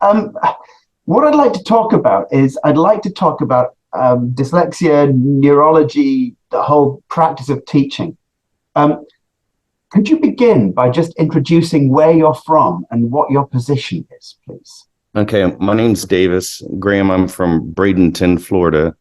Um, what I'd like to talk about is I'd like to talk about dyslexia, neurology, the whole practice of teaching. Um, could you begin by just introducing where you're from and what your position is, please? Okay, my name's Davis Graham. I'm from Bradenton, Florida,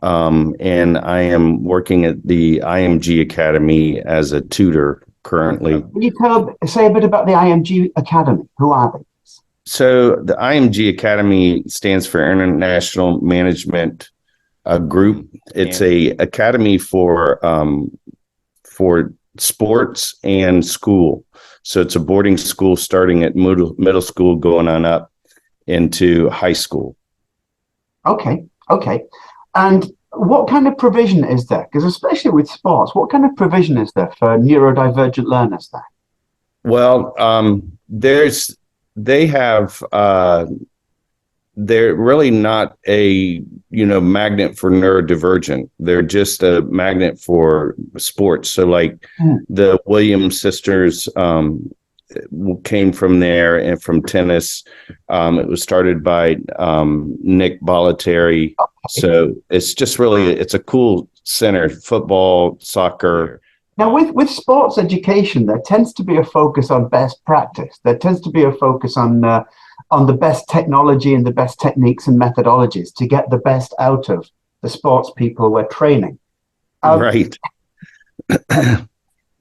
and I am working at the IMG Academy as a tutor currently. Can you say a bit about the IMG Academy? Who are they? So the IMG Academy stands for International Management Group. It's a academy for sports and school. So it's a boarding school starting at middle school, going on up into high school. Okay. And what kind of provision is there? Because especially with sports, what kind of provision is there for neurodivergent learners there? Well, they have they're really not a magnet for neurodivergent. They're just a magnet for sports. So like the Williams sisters came from there, and from tennis. It was started by Nick Bollettieri. So it's just really, it's a cool center: football, soccer. Now, with sports education, there tends to be a focus on best practice. There tends to be a focus on the best technology and the best techniques and methodologies to get the best out of the sports people we're training. Right.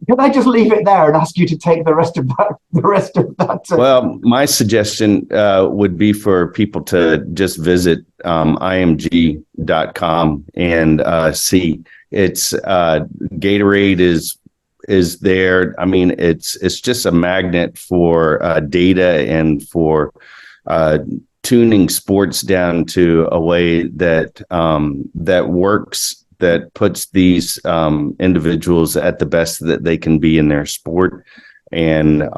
Can I just leave it there and ask you to take the rest of that? Well, my suggestion would be for people to just visit img.com and see. It's Gatorade is there. I mean, it's just a magnet for data and for tuning sports down to a way that that works, that puts these individuals at the best that they can be in their sport. And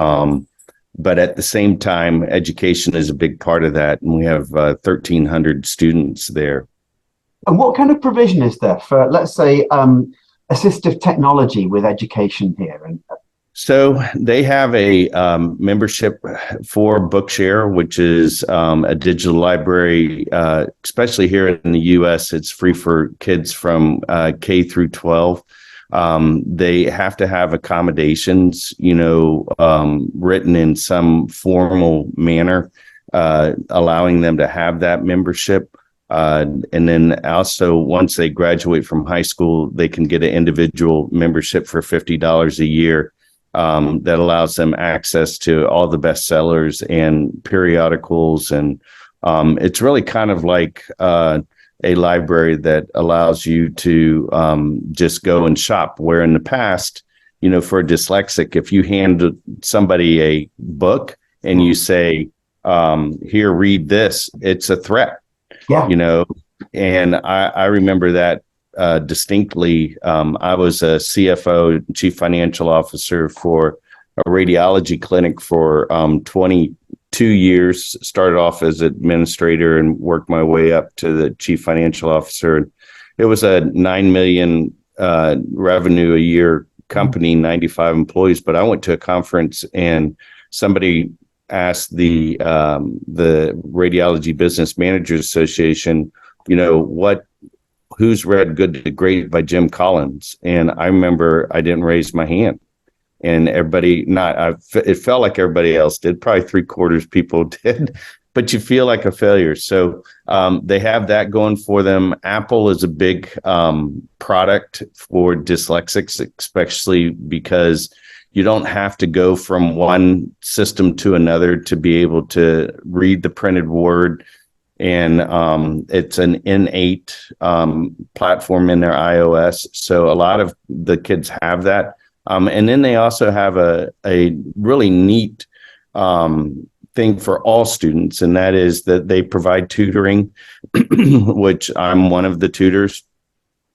but at the same time, education is a big part of that, and we have 1,300 students there. And what kind of provision is there for, let's say, assistive technology with education here? So they have a membership for Bookshare, which is a digital library, especially here in the U.S. It's free for kids from K through 12. They have to have accommodations, written in some formal manner, allowing them to have that membership. And then also, once they graduate from high school, they can get an individual membership for $50 a year. That allows them access to all the bestsellers and periodicals. And it's really kind of like a library that allows you to just go and shop, where in the past, for a dyslexic, if you hand somebody a book and you say, here, read this, it's a threat. Yeah. And I remember that distinctly. I was a CFO, chief financial officer, for a radiology clinic for 22 years. Started off as administrator and worked my way up to the chief financial officer. It was a 9 million revenue a year company, 95 employees. But I went to a conference and somebody asked the Radiology Business Managers Association, who's read Good to Great by Jim Collins? And I remember I didn't raise my hand, and everybody it felt like everybody else did. Probably 3/4 people did, but you feel like a failure. So they have that going for them. Apple is a big product for dyslexics, especially because you don't have to go from one system to another to be able to read the printed word. And it's an innate platform in their iOS. So a lot of the kids have that. And then they also have a really neat thing for all students, and that is that they provide tutoring, which I'm one of the tutors.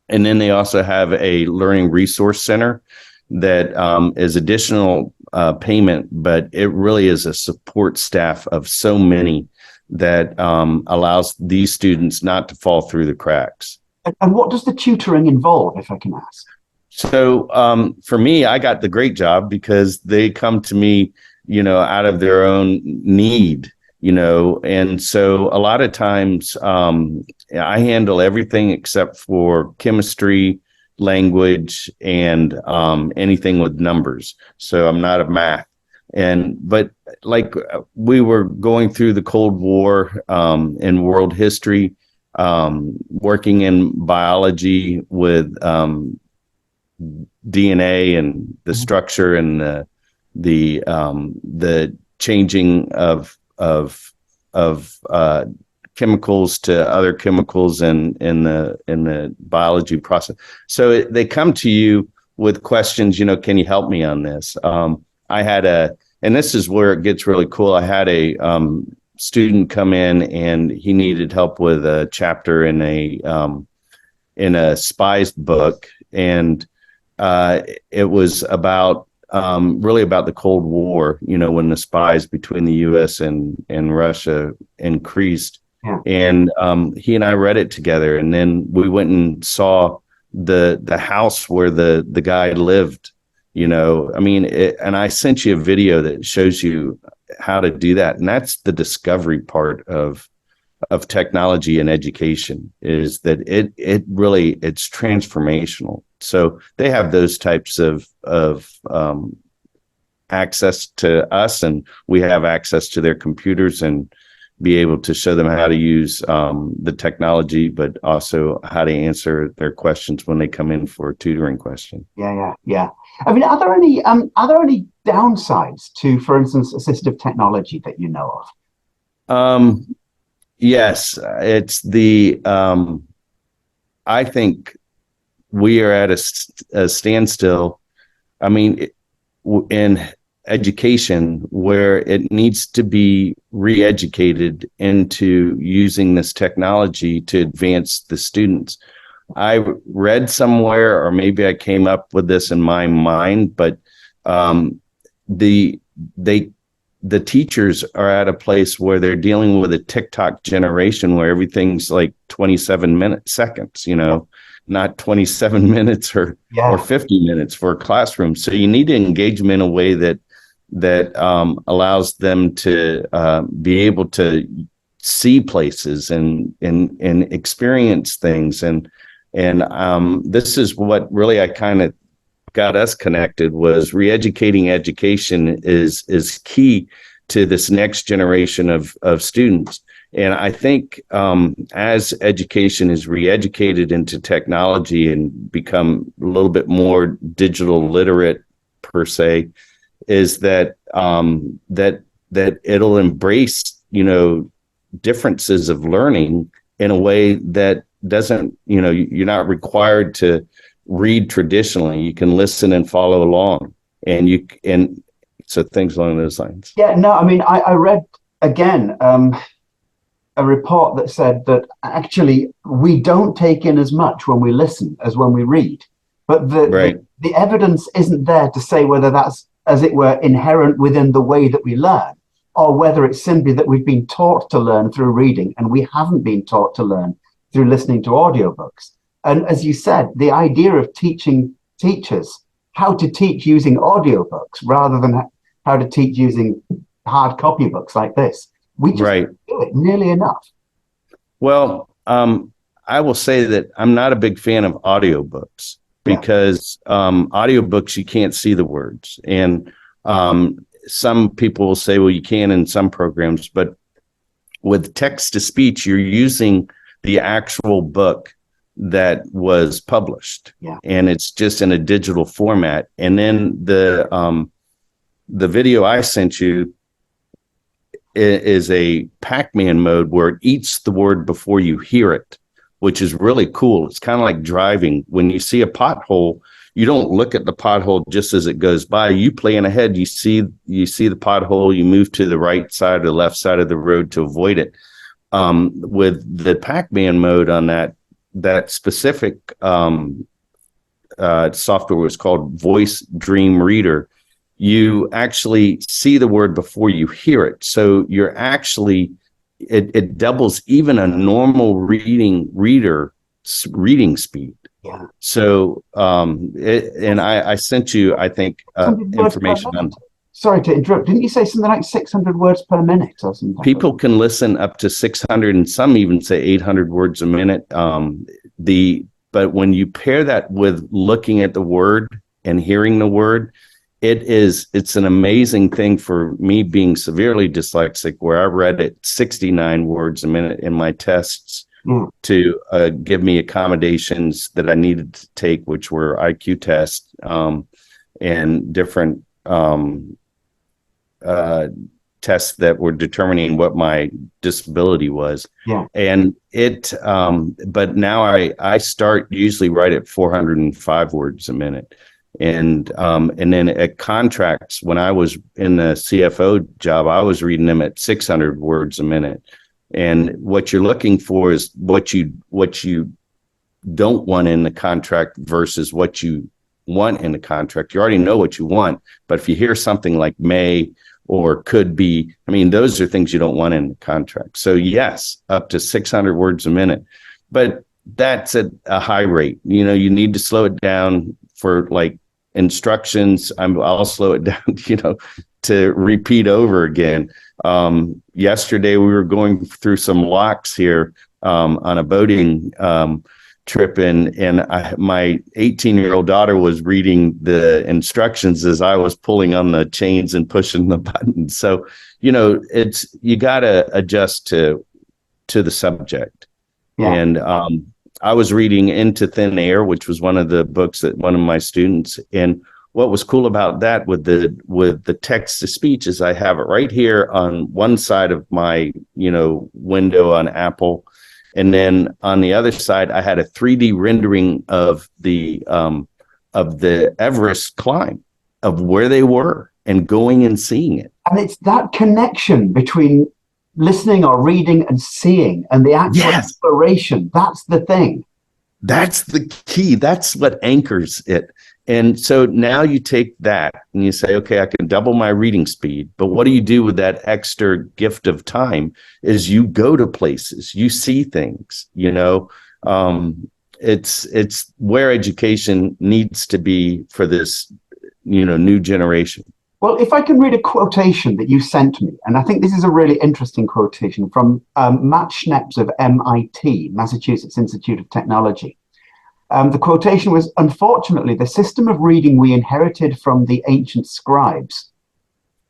And then they also have a learning resource center that is additional payment, but it really is a support staff of so many that allows these students not to fall through the cracks. And what does the tutoring involve, if I can ask? So for me, I got the great job because they come to me, out of their own need. and so a lot of times I handle everything except for chemistry, language, and anything with numbers. So I'm not a math. But like we were going through the Cold War in world history, working in biology with DNA and the structure and the changing of chemicals to other chemicals in the biology process. So they come to you with questions. Can you help me on this? And this is where it gets really cool. I had a student come in and he needed help with a chapter in a spy's book, and it was about really about the Cold War. When the spies between the U.S. and Russia increased, and he and I read it together, and then we went and saw the house where the guy lived. And I sent you a video that shows you how to do that. And that's the discovery part of technology and education, is that it's transformational. So they have those types of access to us, and we have access to their computers and be able to show them how to use the technology, but also how to answer their questions when they come in for a tutoring question. Yeah. I mean, are there any downsides to, for instance, assistive technology that you know of? Yes, it's I think we are at a standstill. I mean, in education, where it needs to be re-educated into using this technology to advance the students. I read somewhere, or maybe I came up with this in my mind, but the teachers are at a place where they're dealing with a TikTok generation where everything's like 27 seconds, not 27 minutes or 50 minutes for a classroom. So you need to engage them in a way that allows them to be able to see places and experience things. And this is what really I kind of got us connected, was re-educating education is key to this next generation of students. And I think as education is re-educated into technology and become a little bit more digital literate per se, is that that it'll embrace differences of learning in a way that doesn't, you're not required to read traditionally. You can listen and follow along, and so things along those lines. Yeah, no, I mean, I read again a report that said that actually we don't take in as much when we listen as when we read, but the evidence isn't there to say whether that's, as it were, inherent within the way that we learn, or whether it's simply that we've been taught to learn through reading and we haven't been taught to learn through listening to audiobooks. And as you said, the idea of teaching teachers how to teach using audiobooks rather than how to teach using hard copy books like this, we just don't do it nearly enough. Well, I will say that I'm not a big fan of audiobooks, because audiobooks, you can't see the words. And some people will say, well, you can in some programs, but with text to speech, you're using the actual book that was published, and it's just in a digital format. And then the video I sent you is a Pac-Man mode where it eats the word before you hear it, which is really cool. It's kind of like driving. When you see a pothole, you don't look at the pothole just as it goes by. You plan ahead. You see the pothole. You move to the right side or the left side of the road to avoid it. With the Pac-Man mode on that specific software was called Voice Dream Reader. You actually see the word before you hear it. So you're actually, it doubles even a normal reader reading speed. Yeah. So, and I sent you, I think, information on. sorry to interrupt. Didn't you say something like 600 words per minute or something? People can listen up to 600 and some even say 800 words a minute. But when you pair that with looking at the word and hearing the word, it's an amazing thing for me being severely dyslexic, where I read it 69 words a minute in my tests to give me accommodations that I needed to take, which were IQ tests and different tests that were determining what my disability was. Yeah. And but now I start usually right at 405 words a minute. And then at contracts, when I was in the CFO job, I was reading them at 600 words a minute. And what you're looking for is what you don't want in the contract versus what you want in the contract. You already know what you want, but if you hear something like may or could be, I mean, those are things you don't want in the contract. So yes, up to 600 words a minute, but that's at a high rate. You know, you need to slow it down for like instructions. I'll slow it down, to repeat over again. Yesterday we were going through some locks here on a boating trip, and my 18-year-old daughter was reading the instructions as I was pulling on the chains and pushing the buttons. So, you got to adjust to the subject. Yeah. And I was reading Into Thin Air, which was one of the books that one of my students, and what was cool about that with the text to speech is I have it right here on one side of my, window on Apple. And then on the other side, I had a 3D rendering of the Everest climb, of where they were and going and seeing it. And it's that connection between listening or reading and seeing and the actual exploration. That's the thing. That's the key. That's what anchors it. And so now you take that and you say, okay, I can double my reading speed. But what do you do with that extra gift of time is you go to places, you see things, it's where education needs to be for this, new generation. Well, if I can read a quotation that you sent me, and I think this is a really interesting quotation from Matt Schneps of MIT, Massachusetts Institute of Technology. The quotation was, "Unfortunately, the system of reading we inherited from the ancient scribes,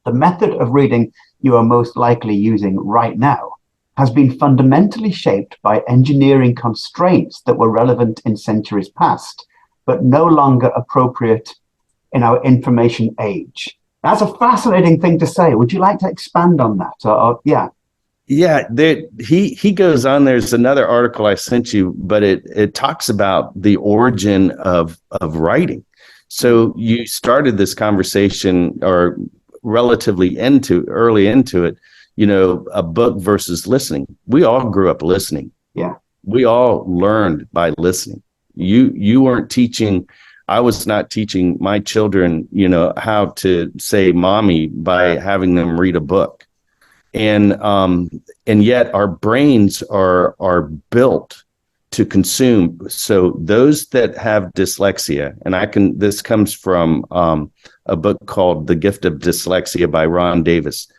the method of reading you are most likely using right now, has been fundamentally shaped by engineering constraints that were relevant in centuries past, but no longer appropriate in our information age." That's a fascinating thing to say. Would you like to expand on that? Yeah, he goes on. There's another article I sent you, but it talks about the origin of writing. So you started this conversation or relatively early into it, a book versus listening. We all grew up listening. Yeah. We all learned by listening. You weren't teaching. I was not teaching my children, how to say mommy by having them read a book. And yet our brains are built to consume. So those that have dyslexia, and this comes from a book called The Gift of Dyslexia by Ron Davis.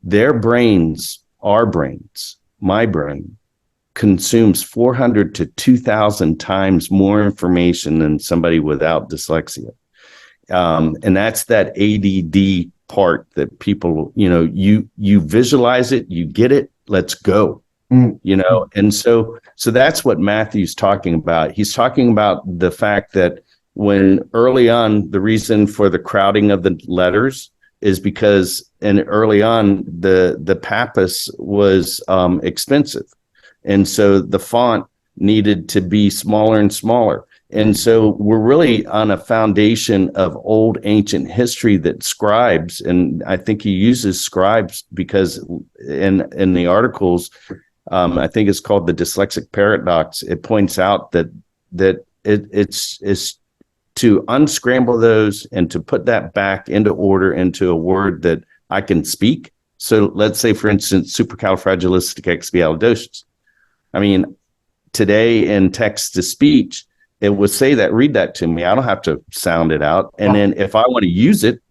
Their brains, our brains, my brain, consumes 400 to 2,000 times more information than somebody without dyslexia. And that's that ADD part that people, you visualize it, you get it, let's go, and so that's what Matthew's talking about. He's talking about the fact that when early on, the reason for the crowding of the letters is because, and early on, the papyrus was expensive. And so the font needed to be smaller and smaller. And so we're really on a foundation of old ancient history that scribes, and I think he uses scribes because in the articles, I think it's called the Dyslexic Paradox. It points out that it's to unscramble those and to put that back into order into a word that I can speak. So let's say, for instance, supercalifragilisticexpialidocious. I mean, today in text to speech, it would say that, read that to me. I don't have to sound it out. And then if I want to use it,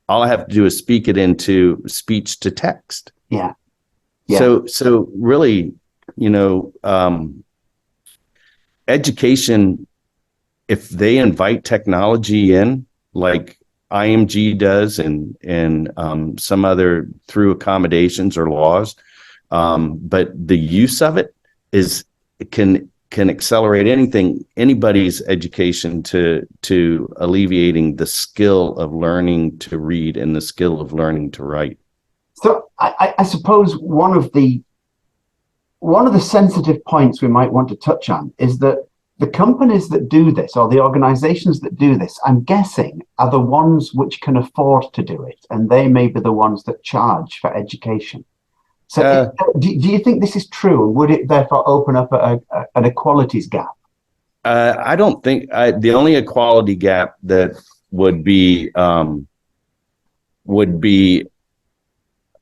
all I have to do is speak it into speech to text. Yeah. Yeah. So really, education, if they invite technology in, like IMG does, and some other through accommodations or laws, but the use of it can accelerate anybody's education to alleviating the skill of learning to read and the skill of learning to write. So I suppose one of the sensitive points we might want to touch on is that the companies that do this, or the organizations that do this, I'm guessing, are the ones which can afford to do it, and they may be the ones that charge for education. So do you think this is true? Would it therefore open up an equalities gap? I don't think the only equality gap that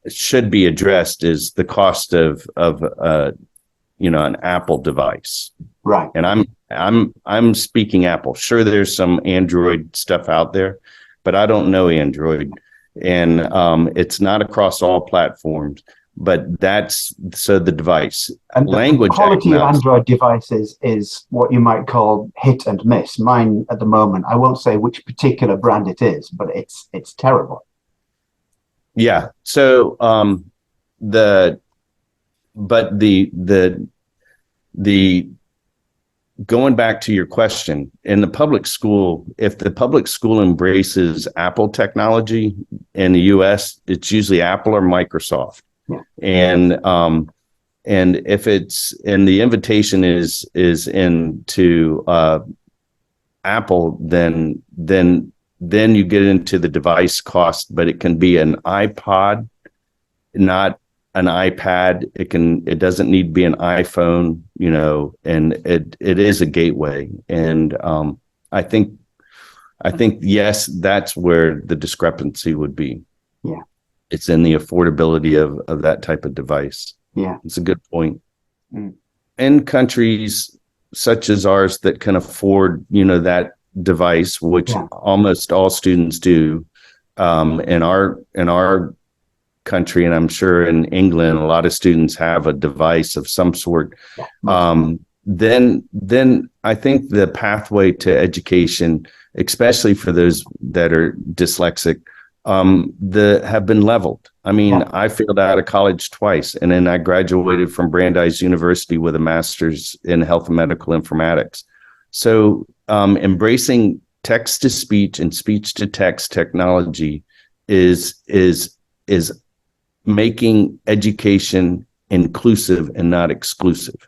should be addressed is the cost of an Apple device. Right. And I'm speaking Apple. Sure, there's some Android stuff out there, but I don't know Android, and it's not across all platforms. But that's so the device and language the quality of Android devices is what you might call hit and miss. Mine at the moment, I won't say which particular brand it is, but it's terrible. Yeah. So the going back to your question, in the public school, if the public school embraces Apple technology in the US, it's usually Apple or Microsoft. Yeah. And if it's, and the invitation is into Apple, then you get into the device cost, but it can be an iPod, not an iPad. It doesn't need to be an iPhone, and it is a gateway. And I think yes, that's where the discrepancy would be. Yeah. It's in the affordability of that type of device. Yeah. It's a good point. Mm. In countries such as ours that can afford, that device, which almost all students do, in our country, and I'm sure in England, a lot of students have a device of some sort. Then I think the pathway to education, especially for those that are dyslexic, have been leveled. I mean, I failed out of college twice, and then I graduated from Brandeis University with a master's in health and medical informatics. So embracing text to speech and speech to text technology is making education inclusive and not exclusive.